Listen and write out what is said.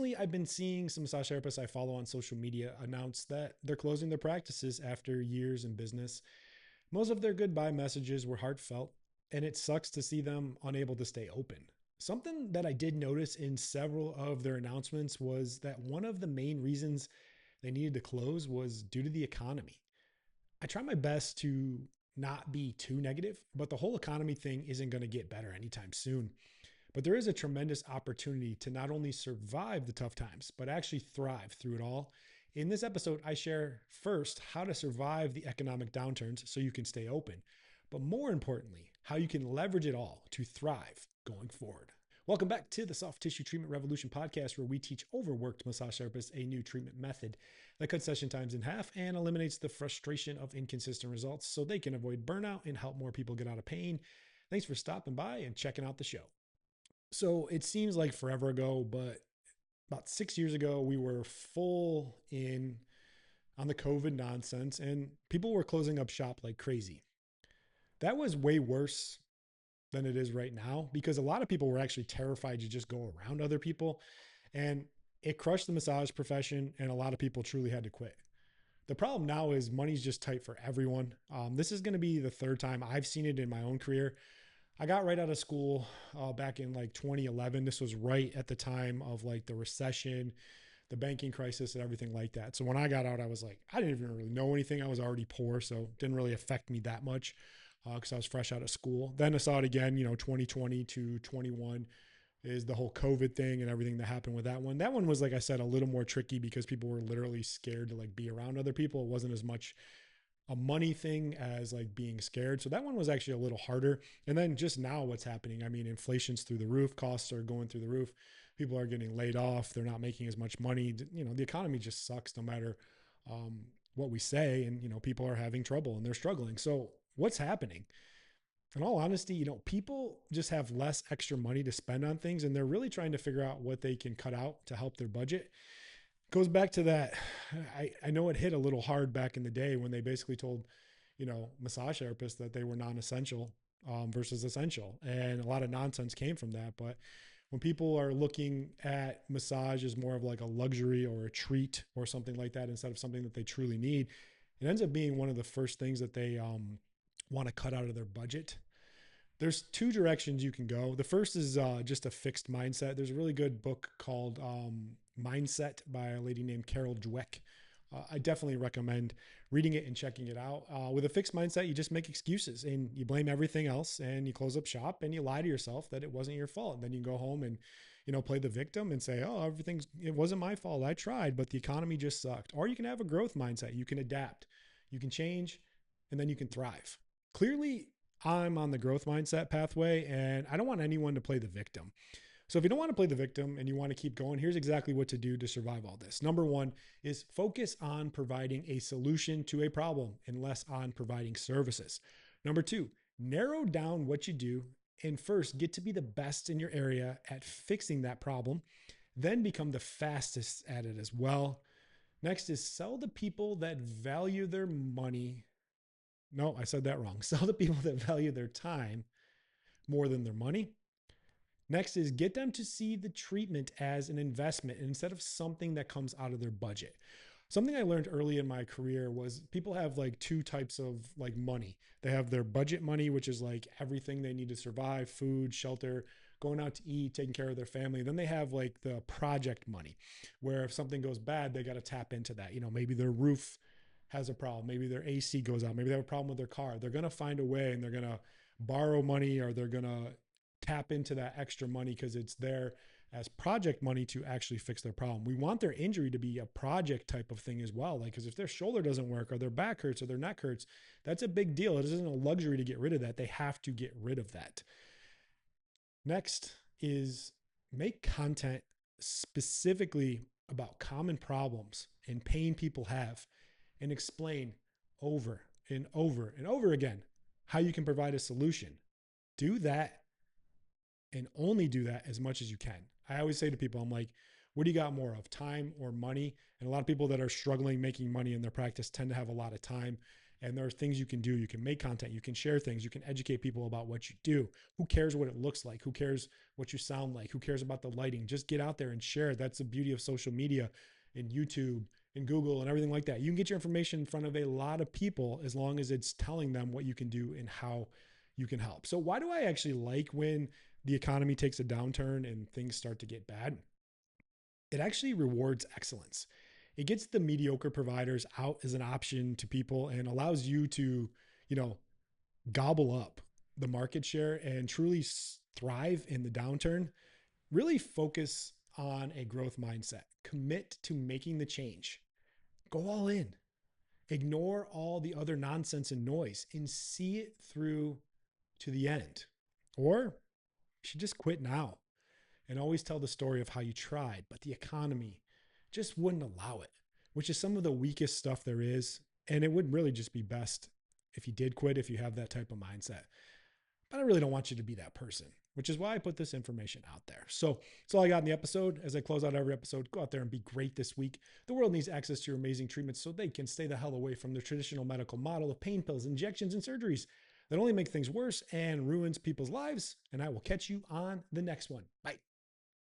recently I've been seeing some massage therapists I follow on social media announce that they're closing their practices after years in business. Most of their goodbye messages were heartfelt, and it sucks to see them unable to stay open. Something that I did notice in several of their announcements was that one of the main reasons they needed to close was due to the economy. I try my best to not be too negative, but the whole economy thing isn't going to get better anytime soon. But there is a tremendous opportunity to not only survive the tough times, but actually thrive through it all. In this episode, I share first how to survive the economic downturns so you can stay open, but more importantly, how you can leverage it all to thrive going forward. Welcome back to the Soft Tissue Treatment Revolution podcast, where we teach overworked massage therapists a new treatment method that cuts session times in half and eliminates the frustration of inconsistent results so they can avoid burnout and help more people get out of pain. Thanks for stopping by and checking out the show. So it seems like forever ago, but about 6 years ago, we were full in on the COVID nonsense and people were closing up shop like crazy. That was way worse than it is right now because a lot of people were actually terrified to just go around other people, and it crushed the massage profession and a lot of people truly had to quit. The problem now is money's just tight for everyone. This is going to be the third time I've seen it in my own career. I got right out of school back in like 2011. This was right at the time of like the recession, the banking crisis and everything like that. So when I got out, I was like, I didn't even really know anything. I was already poor, so it didn't really affect me that much because I was fresh out of school. Then I saw it again, 2020 to 21 is the whole COVID thing and everything that happened with that one. That one was, like I said, a little more tricky because people were literally scared to like be around other people. It wasn't as much a money thing as like being scared. So that one was actually a little harder. And then just now what's happening, I mean, inflation's through the roof, costs are going through the roof. People are getting laid off. They're not making as much money. The economy just sucks no matter what we say. And, people are having trouble and they're struggling. So what's happening? In all honesty, people just have less extra money to spend on things and they're really trying to figure out what they can cut out to help their budget. Goes back to that. I know it hit a little hard back in the day when they basically told, massage therapists that they were non-essential versus essential. And a lot of nonsense came from that. But when people are looking at massage as more of like a luxury or a treat or something like that, instead of something that they truly need, it ends up being one of the first things that they want to cut out of their budget. There's two directions you can go. The first is just a fixed mindset. There's a really good book called Mindset by a lady named Carol Dweck. I definitely recommend reading it and checking it out. With a fixed mindset, you just make excuses and you blame everything else and you close up shop and you lie to yourself that it wasn't your fault. And then you go home and, play the victim and say, oh, it wasn't my fault. I tried, but the economy just sucked. Or you can have a growth mindset. You can adapt, you can change, and then you can thrive. Clearly, I'm on the growth mindset pathway and I don't want anyone to play the victim. So if you don't want to play the victim and you want to keep going, here's exactly what to do to survive all this. Number one is focus on providing a solution to a problem and less on providing services. Number two, narrow down what you do and first get to be the best in your area at fixing that problem, then become the fastest at it as well. Next is sell the people that value their money. No, I said that wrong. Sell the people that value their time more than their money. Next is get them to see the treatment as an investment instead of something that comes out of their budget. Something I learned early in my career was people have like two types of like money. They have their budget money, which is like everything they need to survive, food, shelter, going out to eat, taking care of their family. Then they have like the project money, where if something goes bad, they got to tap into that. Maybe their roof has a problem. Maybe their AC goes out. Maybe they have a problem with their car. They're going to find a way and they're going to borrow money or they're going to tap into that extra money because it's there as project money to actually fix their problem. We want their injury to be a project type of thing as well. Like, because if their shoulder doesn't work or their back hurts or their neck hurts, that's a big deal. It isn't a luxury to get rid of that. They have to get rid of that. Next is make content specifically about common problems and pain people have and explain over and over and over again how you can provide a solution. Do that and only do that as much as you can. I always say to people, I'm like, what do you got more of, time or money? And a lot of people that are struggling making money in their practice tend to have a lot of time And there are things you can do. You can make content, you can share things, you can educate people about what you do. Who cares what it looks like? Who cares what you sound like? Who cares about the lighting? Just get out there and share. That's the beauty of social media and YouTube and Google and everything like that. You can get your information in front of a lot of people as long as it's telling them what you can do and how you can help. So why do I actually like when the economy takes a downturn and things start to get bad? It actually rewards excellence. It gets the mediocre providers out as an option to people and allows you to, you know, gobble up the market share and truly thrive in the downturn. Really focus on a growth mindset. Commit to making the change. Go all in. Ignore all the other nonsense and noise and see it through to the end. Or you should just quit now and always tell the story of how you tried, but the economy just wouldn't allow it, which is some of the weakest stuff there is. And it would really just be best if you did quit, if you have that type of mindset. But I really don't want you to be that person, which is why I put this information out there. So that's all I got in the episode. As I close out every episode, go out there and be great this week. The world needs access to your amazing treatments so they can stay the hell away from the traditional medical model of pain pills, injections, and surgeries that only make things worse and ruins people's lives. And I will catch you on the next one. Bye.